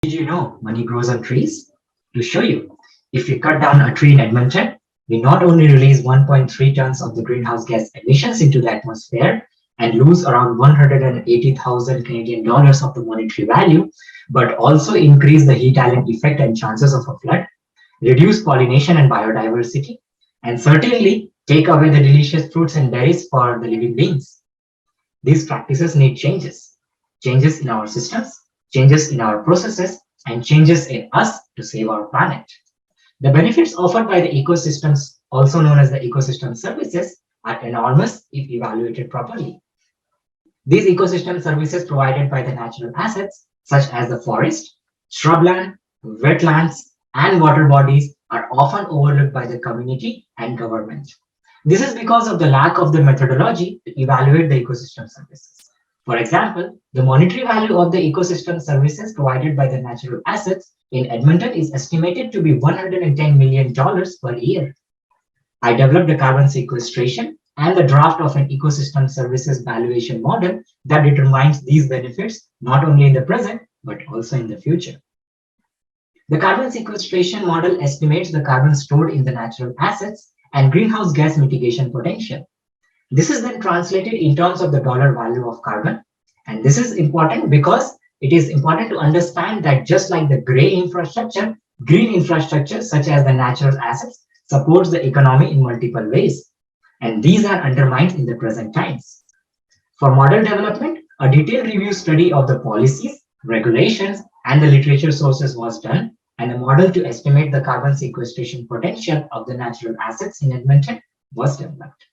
Did you know money grows on trees? To show you, if we cut down a tree in Edmonton, we not only release 1.3 tons of the greenhouse gas emissions into the atmosphere and lose around 180,000 Canadian dollars of the monetary value, but also increase the heat island effect and chances of a flood, reduce pollination and biodiversity, and certainly take away the delicious fruits and berries for the living beings. These practices need changes in our systems, changes in our processes, and changes in us to save our planet. The benefits offered by the ecosystems, also known as the ecosystem services, are enormous if evaluated properly. These ecosystem services provided by the natural assets, such as the forest, shrubland, wetlands, and water bodies, are often overlooked by the community and government. This is because of the lack of the methodology to evaluate the ecosystem services. For example, the monetary value of the ecosystem services provided by the natural assets in Edmonton is estimated to be $110 million per year. I developed a carbon sequestration and the draft of an ecosystem services valuation model that determines these benefits not only in the present but also in the future. The carbon sequestration model estimates the carbon stored in the natural assets and greenhouse gas mitigation potential. This is then translated in terms of the dollar value of carbon. And this is important because it is important to understand that just like the green infrastructure, such as the natural assets, supports the economy in multiple ways. And these are undermined in the present times. For model development, a detailed review study of the policies, regulations, and the literature sources was done, and a model to estimate the carbon sequestration potential of the natural assets in Edmonton was developed.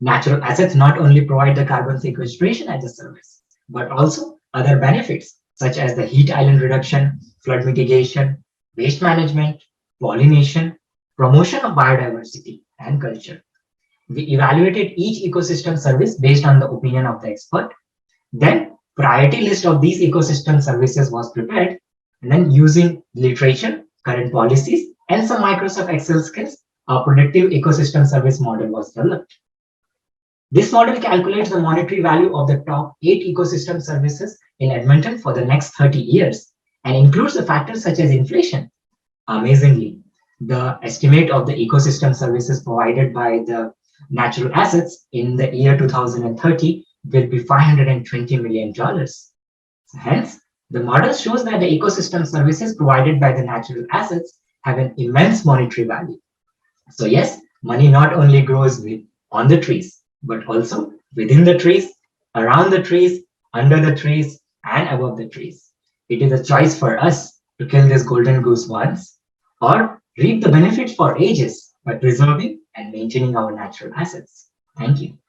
Natural assets not only provide the carbon sequestration as a service, but also other benefits such as the heat island reduction, flood mitigation, waste management, pollination, promotion of biodiversity, and culture. We evaluated each ecosystem service based on the opinion of the expert. Then, priority list of these ecosystem services was prepared, and then using literature, current policies, and some Microsoft Excel skills, a predictive ecosystem service model was developed. This model calculates the monetary value of the top 8 ecosystem services in Edmonton for the next 30 years and includes the factors such as inflation. Amazingly, the estimate of the ecosystem services provided by the natural assets in the year 2030 will be $520 million. Hence, the model shows that the ecosystem services provided by the natural assets have an immense monetary value. So yes, money not only grows on the trees, but also within the trees, around the trees, under the trees, and above the trees. It is a choice for us to kill this golden goose once or reap the benefits for ages by preserving and maintaining our natural assets. Thank you.